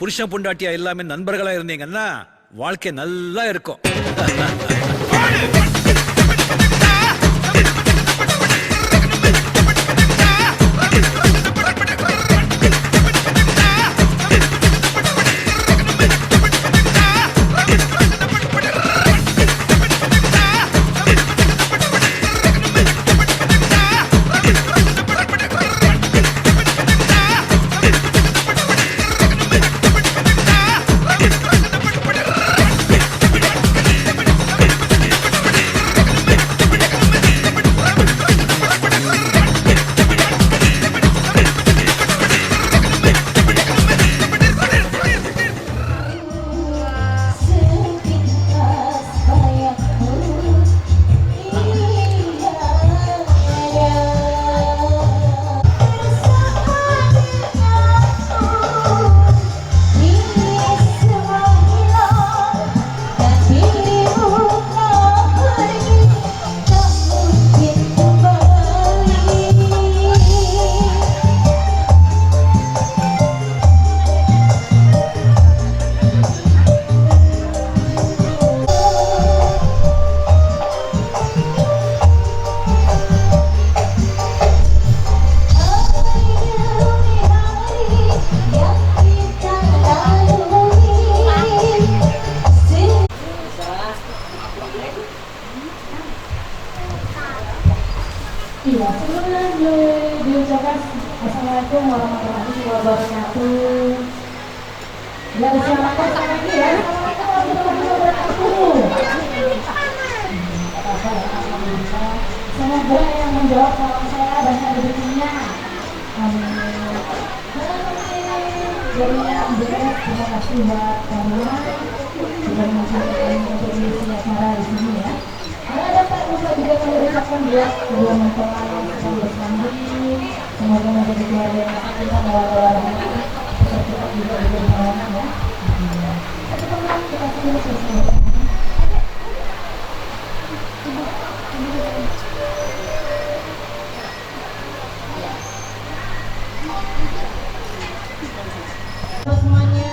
புருஷன் பொண்டாட்டியா எல்லாமே நண்பர்களா இருந்தீங்கன்னா வாழ்க்கை நல்லா இருக்கும். Iya, sebelum diucapkan Assalamualaikum warahmatullahi wabarakatuh. Ya, silakan sekali lagi ya. Assalamualaikum warahmatullahi wabarakatuh. Semoga yang menjawab salam saya banyak rezekinya. Amin. Jadi terima kasih buat kalian sudah mengucapkan untuk mengisi acara di sini ya. Ada Pak Musa juga mengucapkan buat kedua mempelai yang bersambung. Semoga menjadi keluarga yang kita bawa-bawa seperti kita juga diberi pengalaman ya. Satu teman kita sendiri selesai. Semuanya.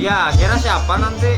Ya, kira siapa nanti?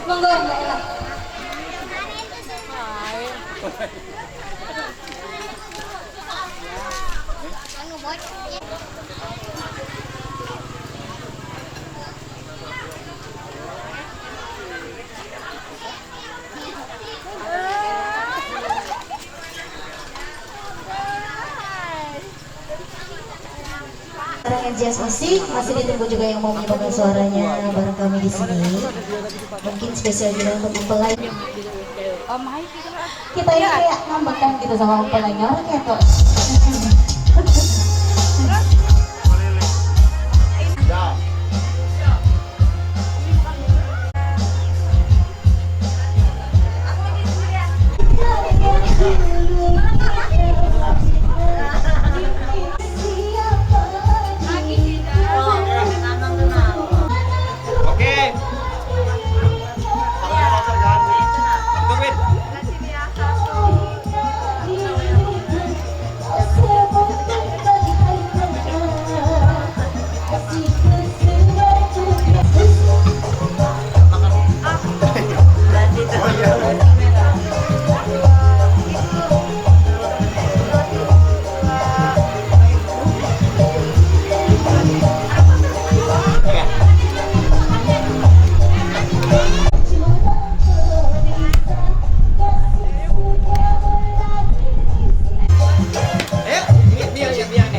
Monggo Mbak Ella. Sekarang jazz musik masih ditunggu juga yang mau menyebarkan suaranya bareng kami di sini. Mungkin spesial juga untuk mempelai. Kita ini kayak ngambekan gitu sama mempelainya kayak tuh. Oke. Tungguin.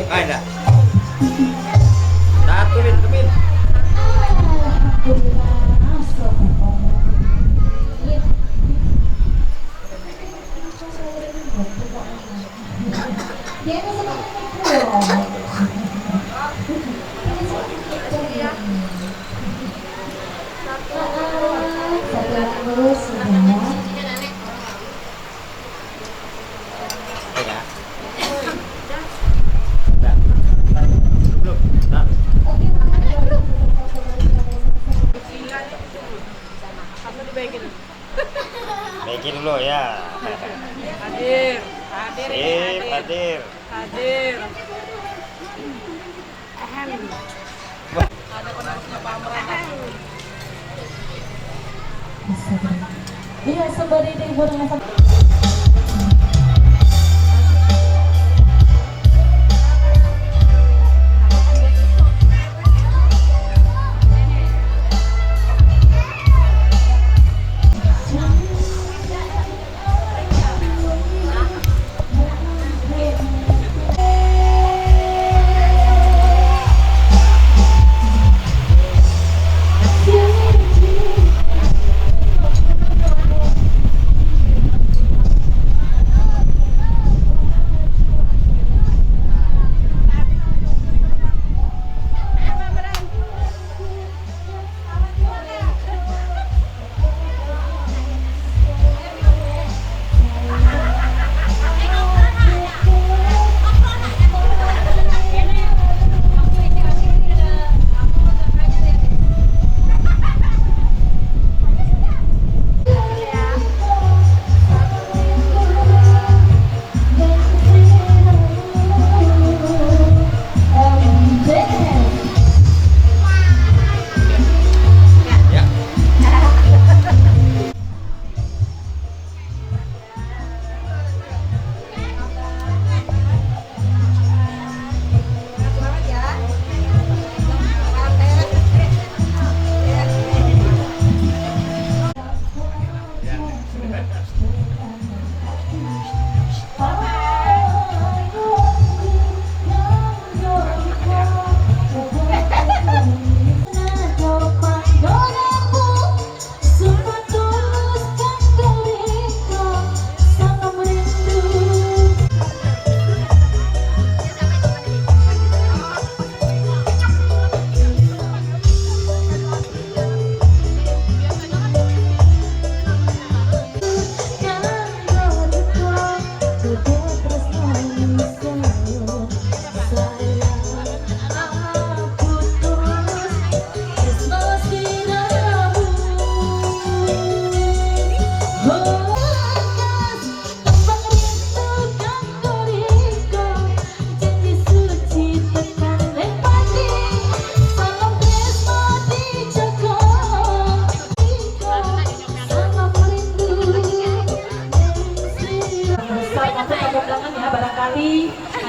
Ada. Nah, tumin. Dia itu sebenarnya Baikin dulu ya. Hadir, Sip, hadir. hadir. Ada penerusnya Pak Amran. Iya, sembari dihibur dengan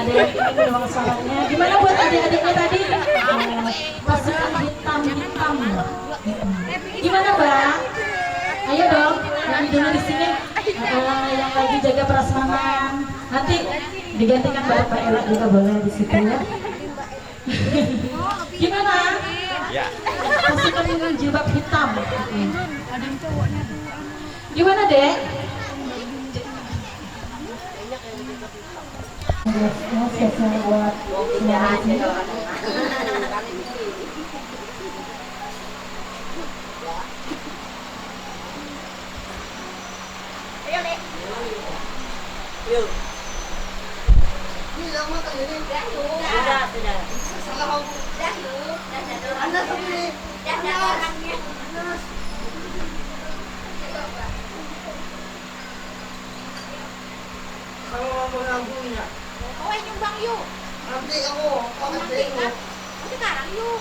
Ada yang ingin ruang suaranya. Gimana buat adik-adiknya tadi? Pasukan hitam-hitam. Gimana Mbak? Ayo dong, yang dulu di sini yang lagi jaga prasmanan. Nanti digantikan Mbak Ella juga boleh di situ ya. Gimana? Ya. Pasukan dengan jilbab hitam. Gimana Dek? Spesial buat Oh, nyumbang yuk. Nanti aku kan. Sekarang yuk.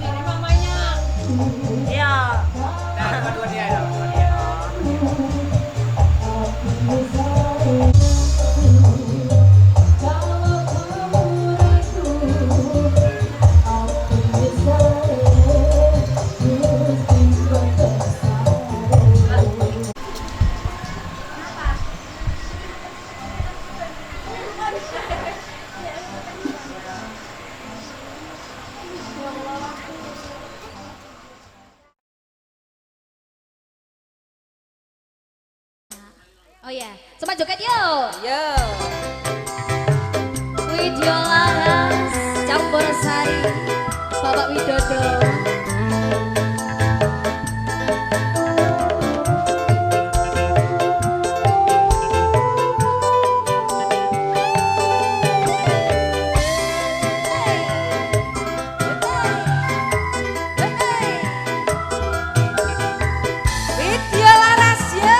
Ini mamanya. Iya. Oh ya, semangat joget yuk. Yo. Widyo Laras, Campur Sari, Bapak Widodo. Video Laras yo.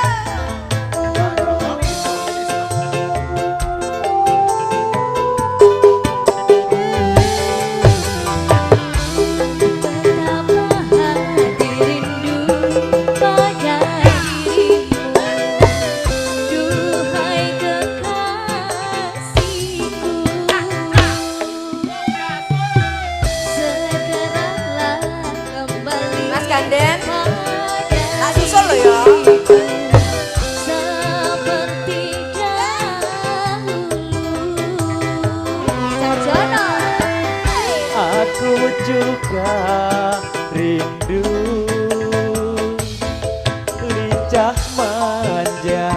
Mas Ganden, tak susul lo ya. Seperti dahulu. Sarjono. Aku juga rindu lincah manja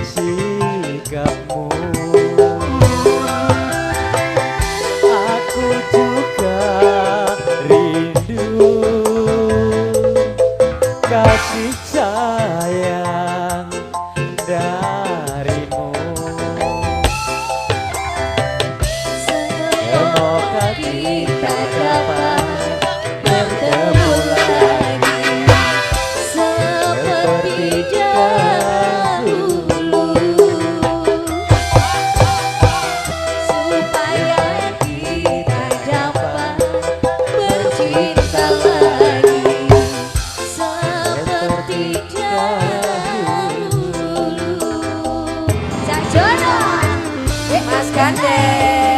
sikapmu. Aku juga rindu kasih sayang darimu. Semoga kita dapat bertemu lagi Seperti dahulu. Supaya kita dapat bercinta lagi seperti dahulu. Sarjono. Mas Ganden.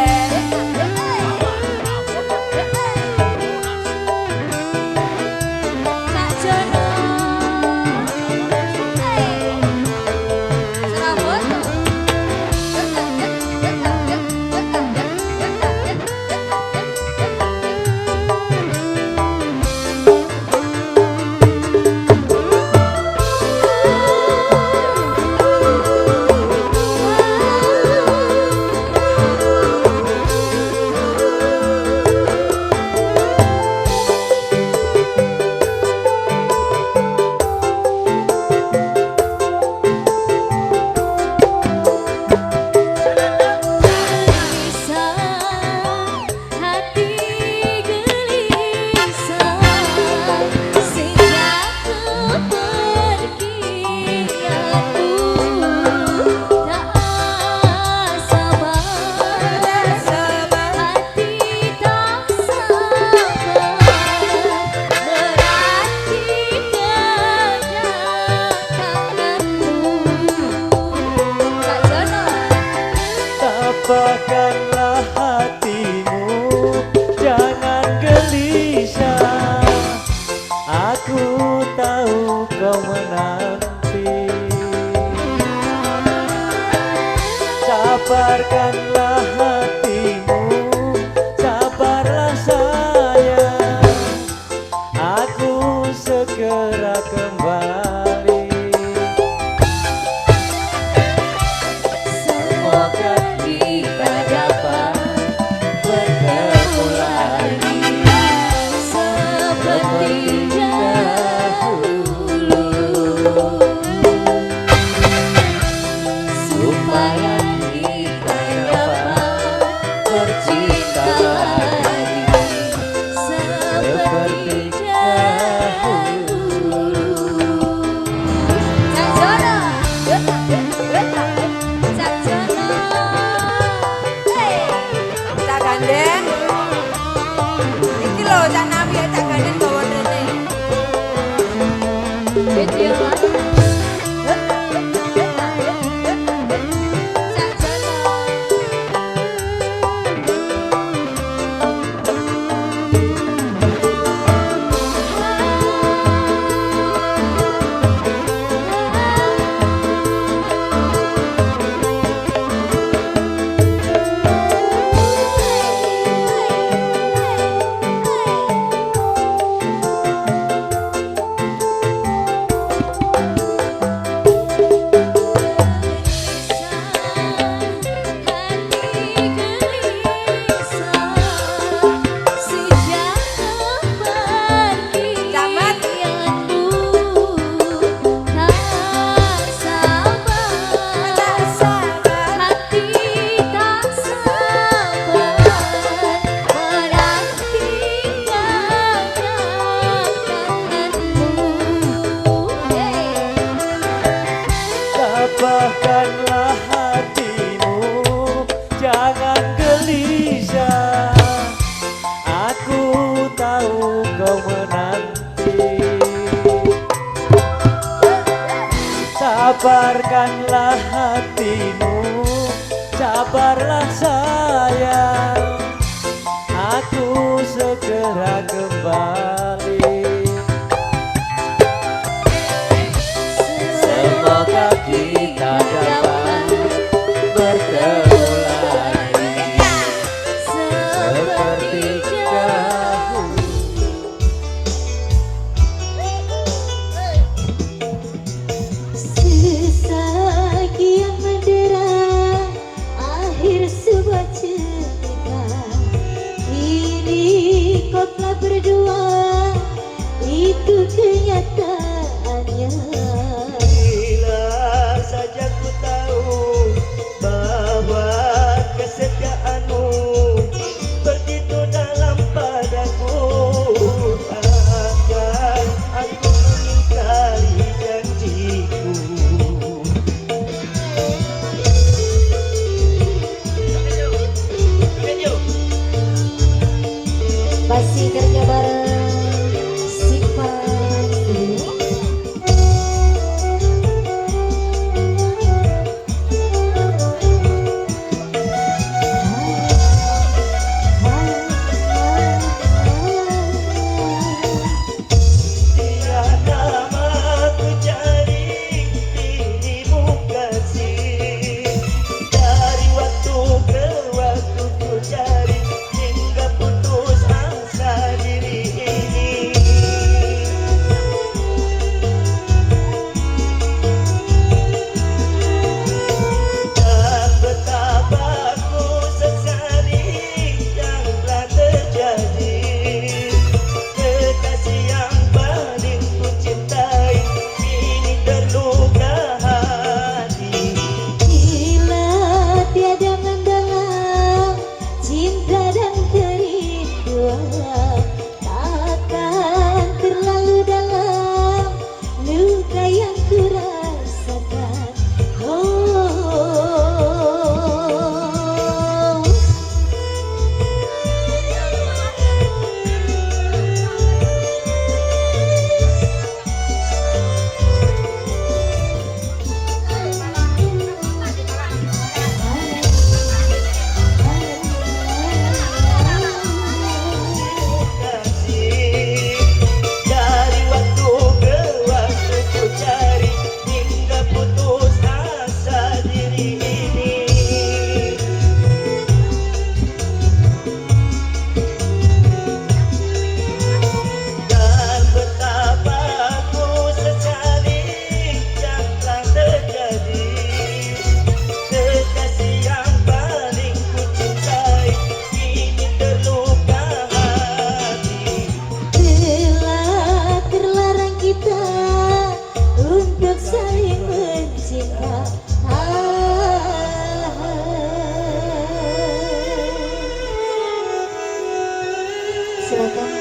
Sabarkanlah hatimu, jangan gelisah. Aku tahu kau menanti. Sabarkanlah hatimu, sabarlah sayang. Aku segera kembali. Semoga kita dapat bertemu lagi seperti dahulu, supaya kita dapat bercinta lagi seperti dahulu. Cak Ganden. Iki lho Cak Nabi ya Cak Ganden bawa rene. Video Tabahkanlah hatimu, jangan gelisah. Aku tahu kau menanti. Sabarkanlah hatimu, sabarlah sayang. Aku segera kembali. Semoga kita dapat bertemu lagi seperti dahulu. sesajian mendera akhir sebuah cerita. Ini kau telah berdua, itu kenyataannya. Bila saja ku tahu bahwa kesetiaanmu begitu dalam padaku, akan aku mengingkari janjiku. Masih kerja bareng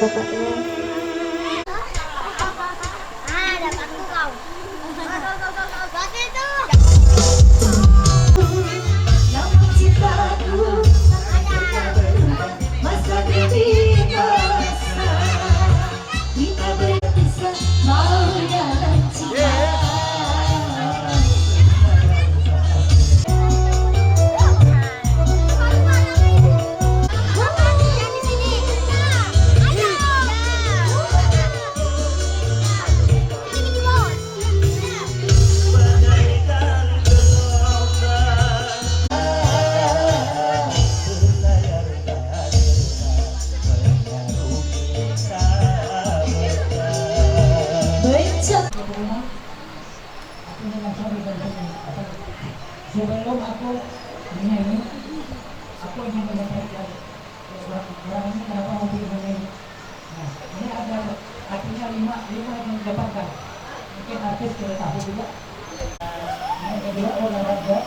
bapaknya. Ah, dapat tuh kau. Bagus itu. Namun cintaku masa kini masa kita berpisah mau dalam cinta. bagaikan gelombang berlayar mengarungi samudra. Bencana Sebelum aku menyanyi, aku ingin menyampaikan orang ini kenapa hobi menyanyi. Nah, ini ada artinya lima yang didapatkan. Mungkin artis kita tahu juga. Yang kedua olahraga,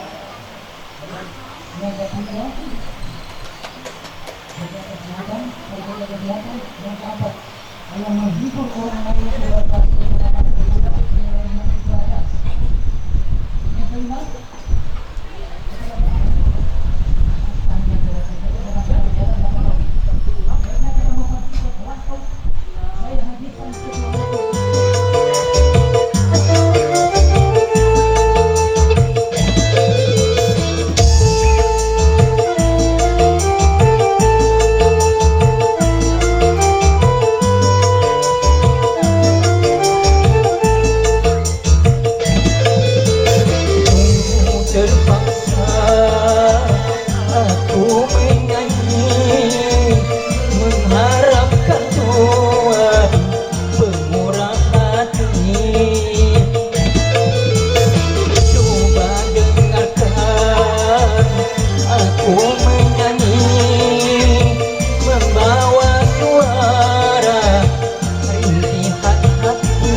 yang ketiga jaga kesehatan, yang keempat adalah menghibur orang lain berbagi pengalaman hidup yang ibadah. Yang kelima, terpaksa aku menyanyi mengharapkan Tuhan pemurah hati. Coba dengarkan aku menyanyi membawa suara rintihan hati.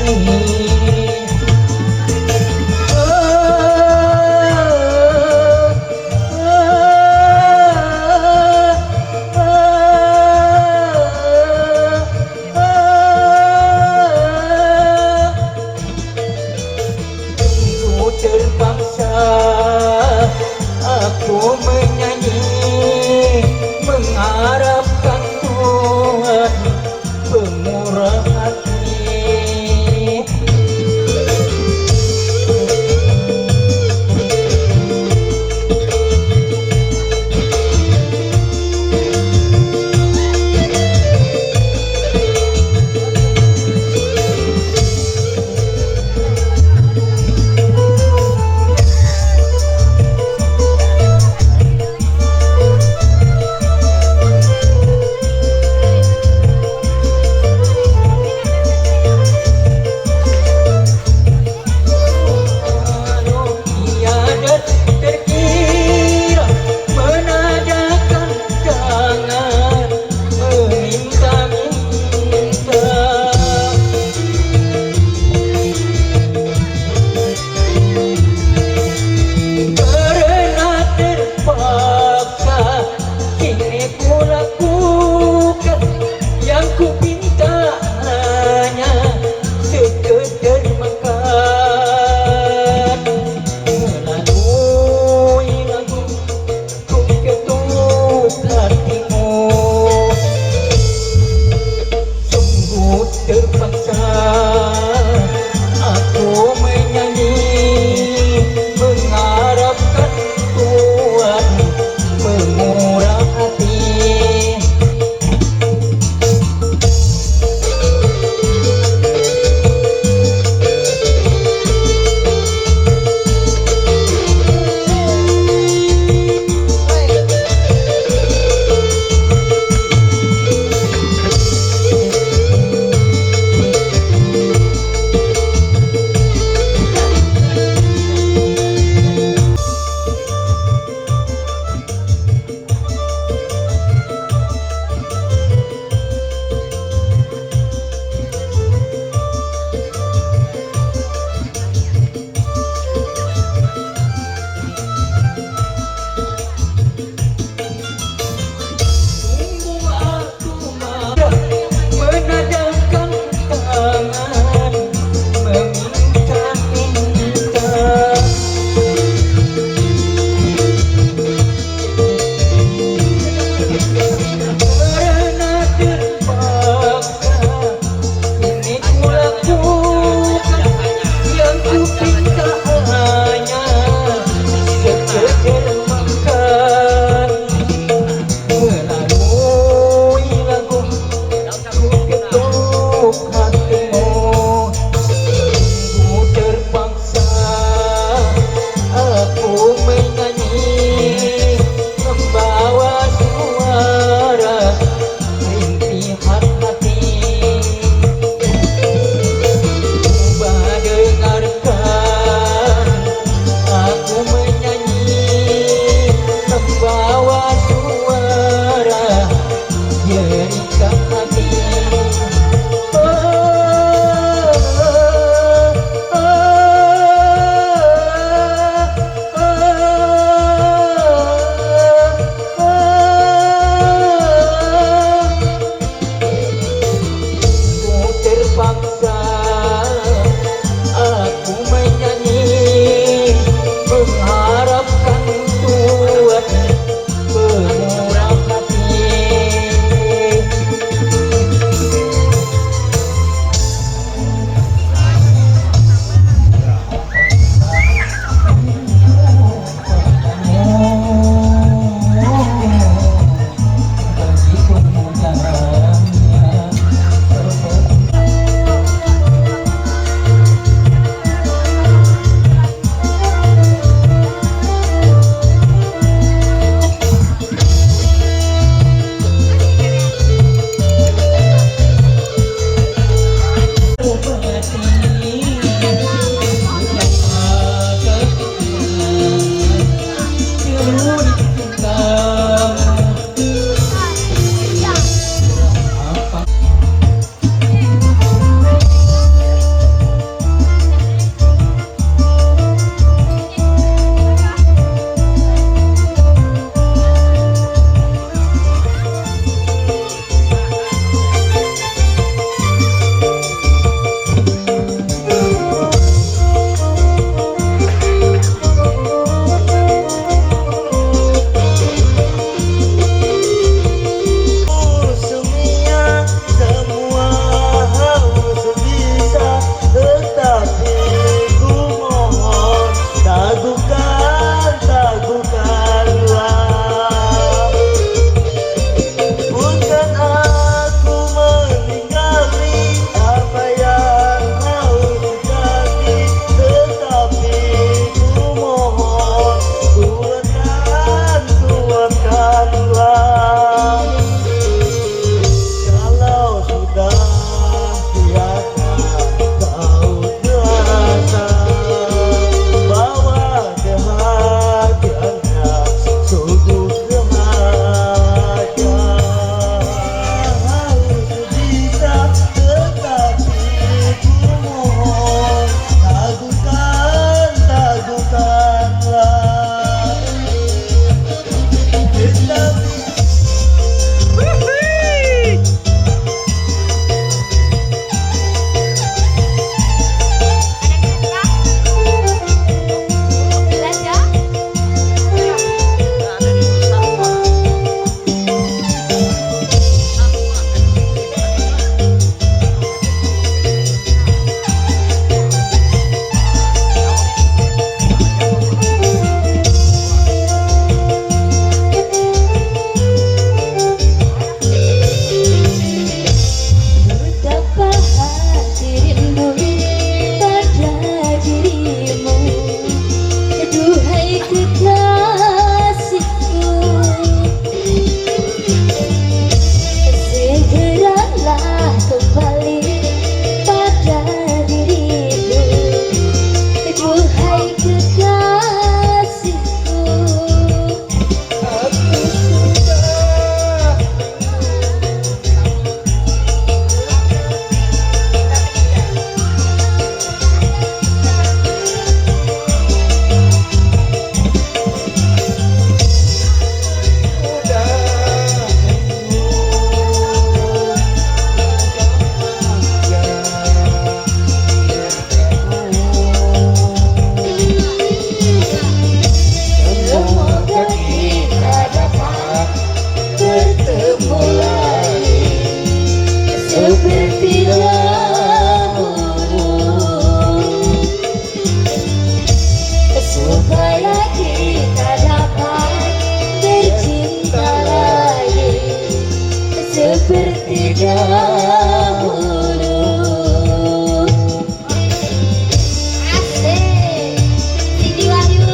Terpaksa aku menyanyi mengharapkan Tuhan pemurah hati. Tiada terkira menadakan tangan meminta-minta. Karena terpaksa kini ku lakukan yang ku pinta hanya sekedar makan. Melalui lagu ku ketuk hatimu, sungguh terpaksa aku menyanyi mengharapkan Tuhan pemurah hati. seperti dahulu. Asik, Siti Wahyu.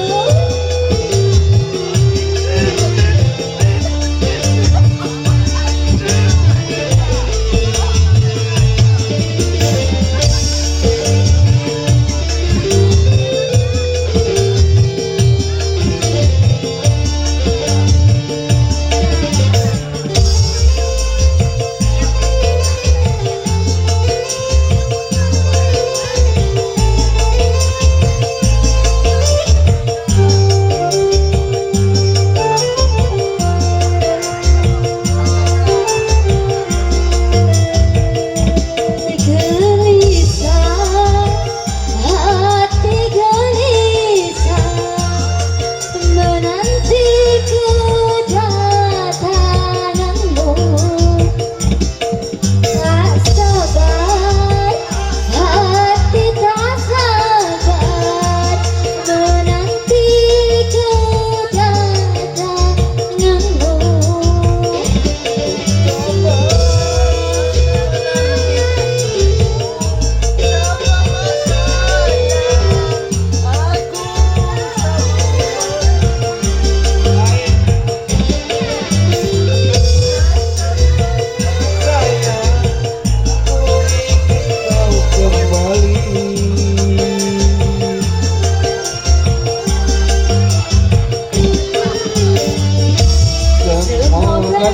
Semoga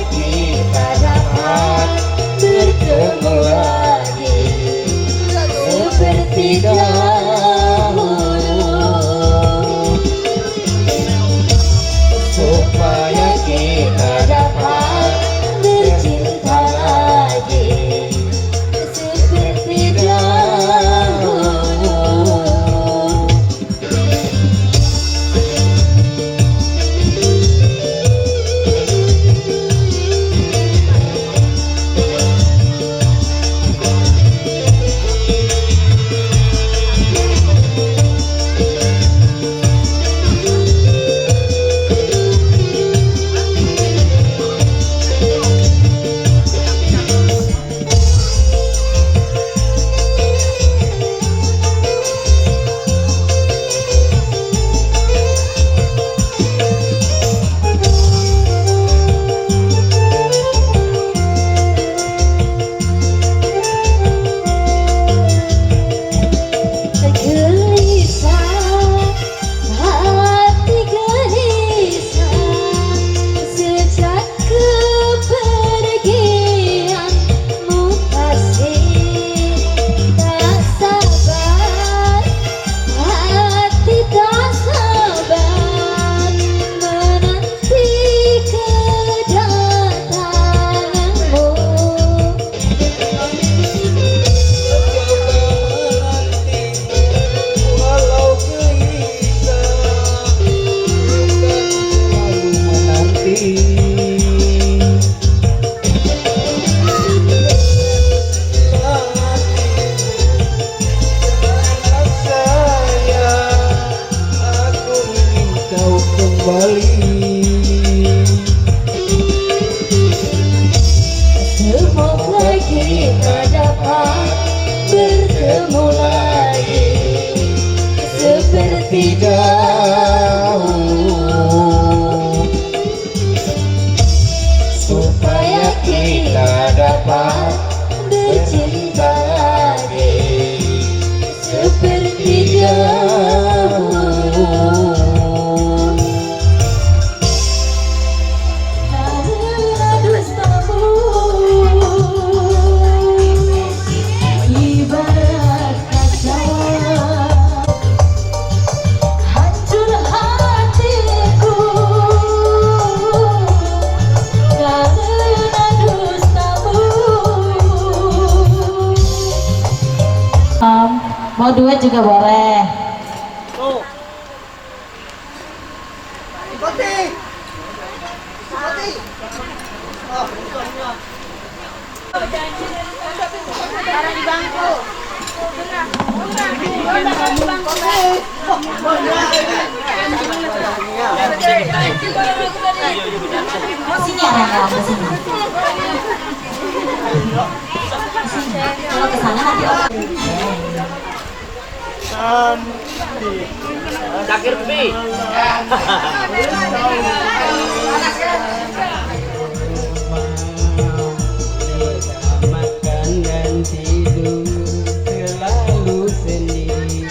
kita dapat bertemu lagi seperti dahulu, supaya kita dapat bercinta lagi seperti dahulu. Mau duet juga boleh. Taruh di bangku. Sini ada yang sini. kalau ke sana nanti orang Cakir Pi. Makan dan tidur selalu sendiri.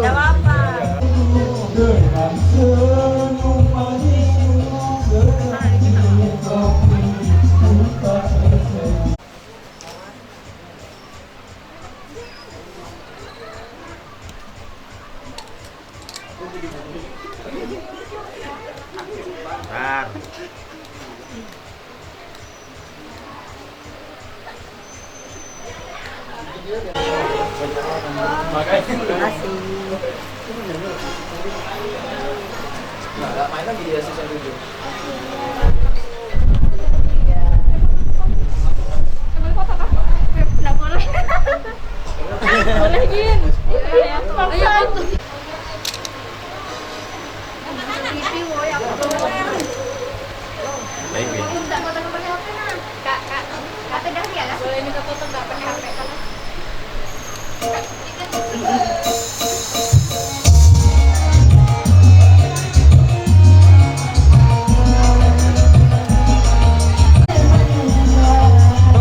Jangankan menemani dengan kemesraanmu, berjanji kau tidak bersedia. Bentar. Boleh Jin. Iya. Baik, Bin. Minta foto ke pakai HP nah. Kak tegas ya lah. Boleh minta foto enggak pakai HP kan?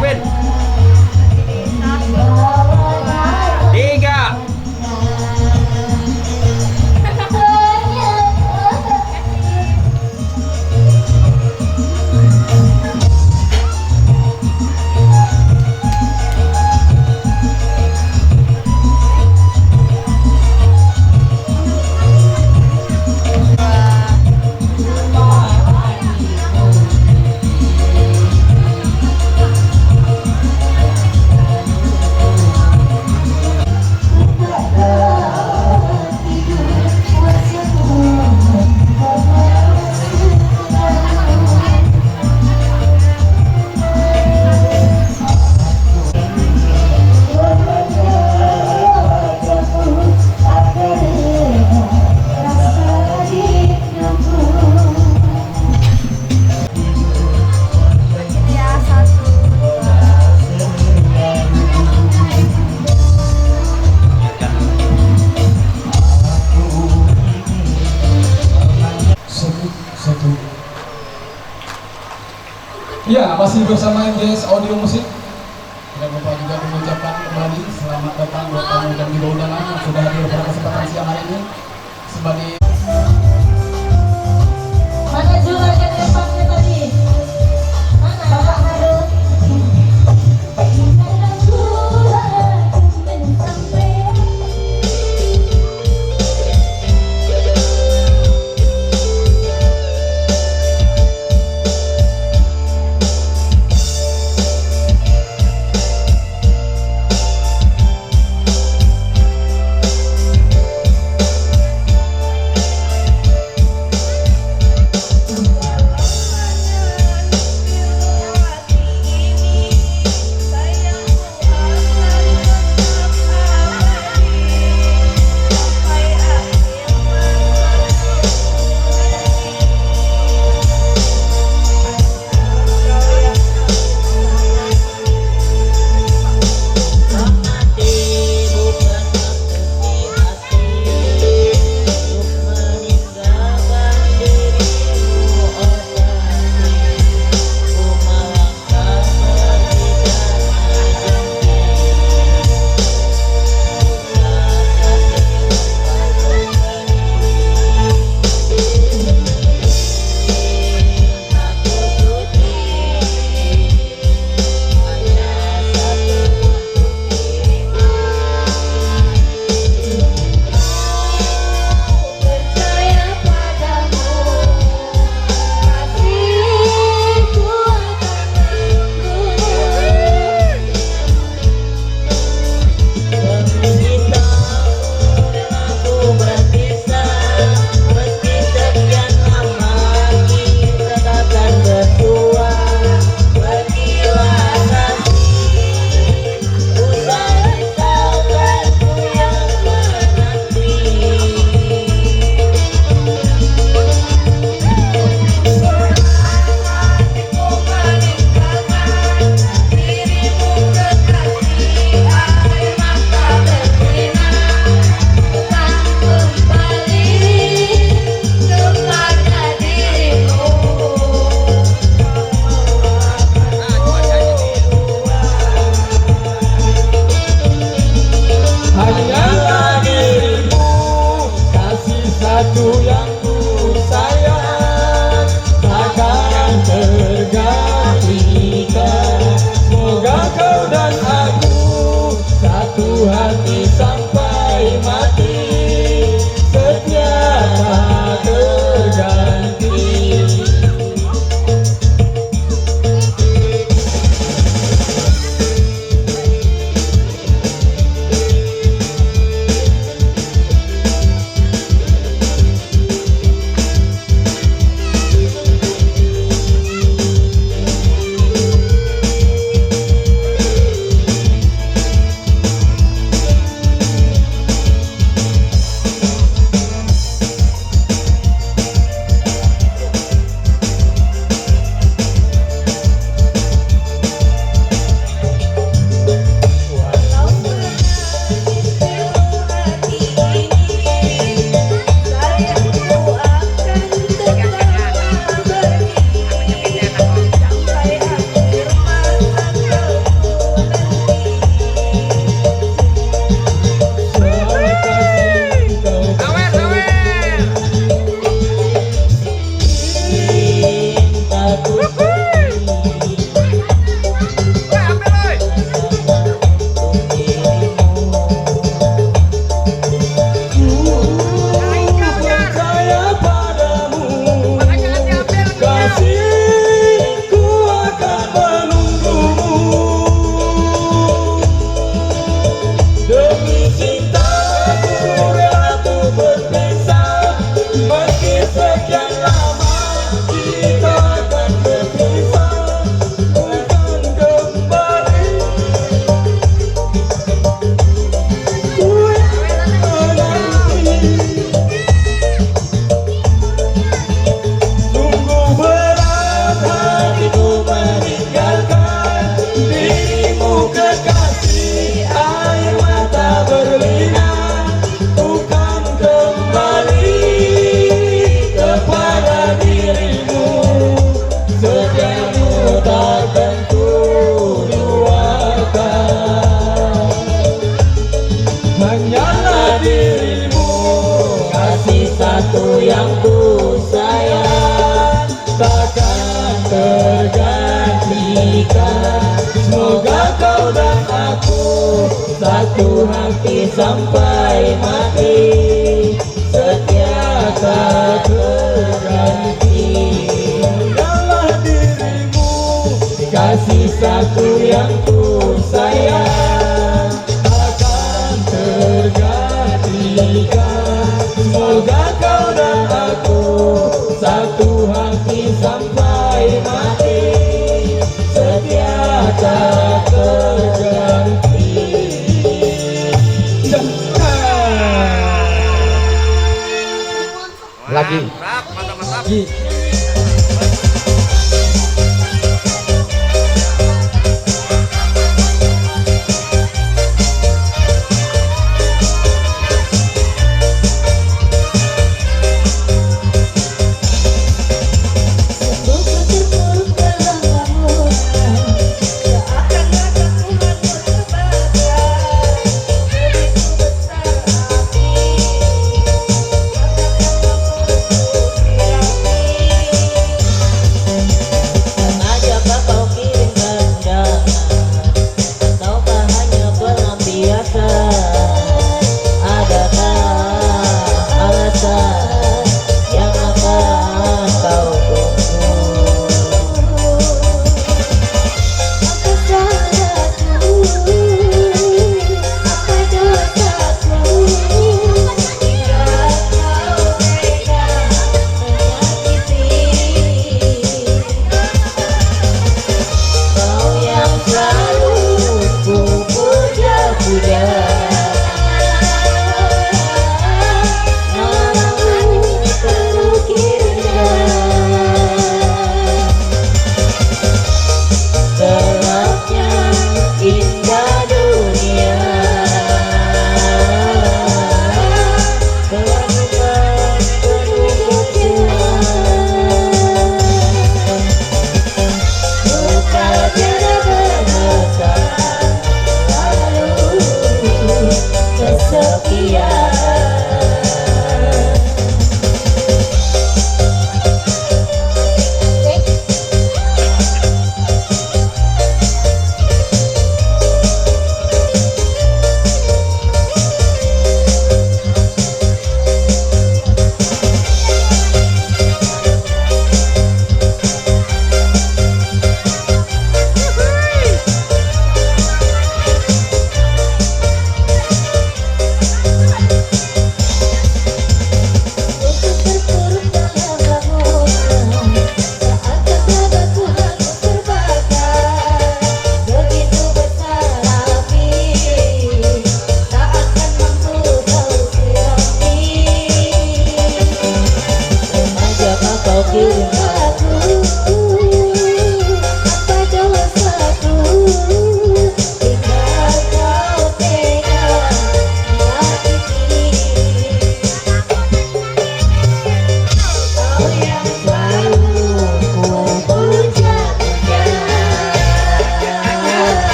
Bin. 3. Ya, masih bersama MJS Audio Musik. Tidak lupa juga mengucapkan kembali selamat datang buat tamu dan juga undangan yang sudah hadir pada kesempatan siang hari ini sebagai Mana juragan yang pakai tadi? Mana? Bapak Harun. Percaya padamu, kasihku akan menunggumu. Demi cintaku rela tuh berpisah, meski sekian lama kita akan berpisah, bukan kembali. Ku menanti, sungguh berat hatiku meninggalkan dirimu kekasih. Air mata berlinang, bukan kembali kepada dirimu. Setiamu takkan ku duakan, hanyalah dirimu, kasih satu yang ku sayang, takkan tergantikan. Semoga kau dan aku satu hati sampai mati, setia tak terganti. Hanyalah dirimu, kasih satu yang ku sayang, takkan tergantikan. Semoga kau dan aku satu hati sampai mati, setia tak terganti. Lagi. Mantap. Bukan terpuruk dalam lamunan, seakan-akan Tuhan berkebahagiaan. Begitu besar hati, katakan kamu untuk dirapi.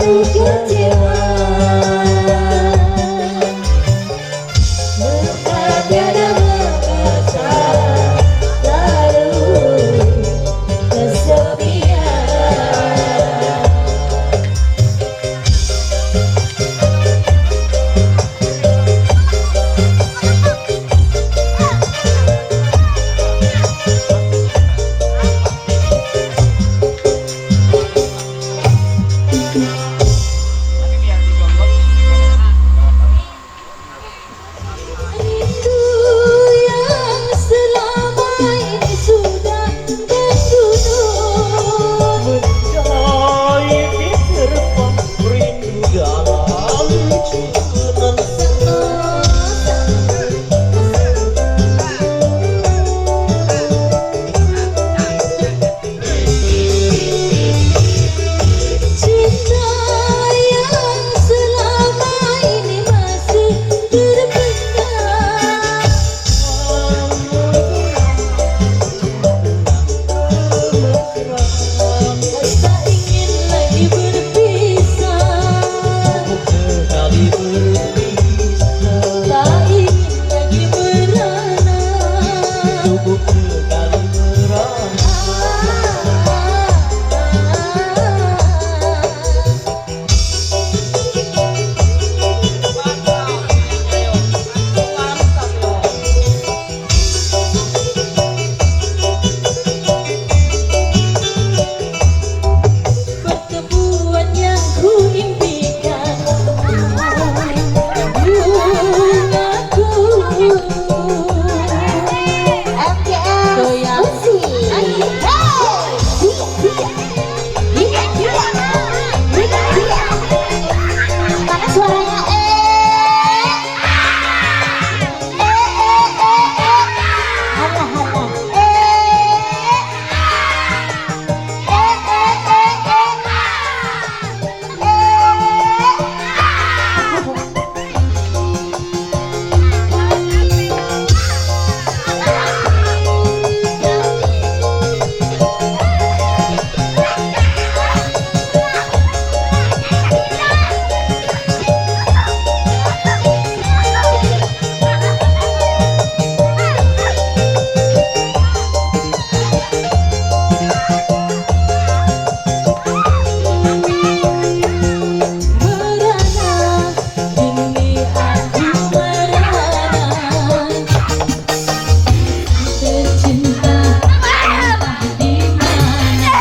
aku kecewa. Luka tiada mengasa, lalu kesepian. Itu yang selama ini sudah terbunuh. Mencari di gerbang rindu dalam ciuman. Cinta yang selama ini masih terpendam. Tak ingin lagi berpisah, Sekali berpisah, tak ingin lagi beranak. tubuh sekali merana. Pertemuan yang ku impikan, bungaku. Goyang. Mana suaranya? Halah, halah. Merana, kini aku merana. Tercinta entah di mana.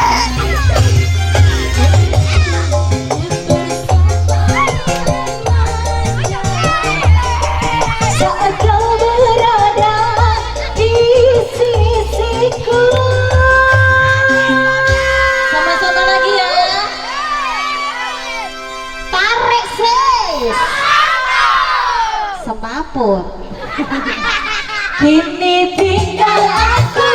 Saat kau berada di sisiku. Sama-sama lagi ya. Tarik sis. Semaput. Kini tinggal aku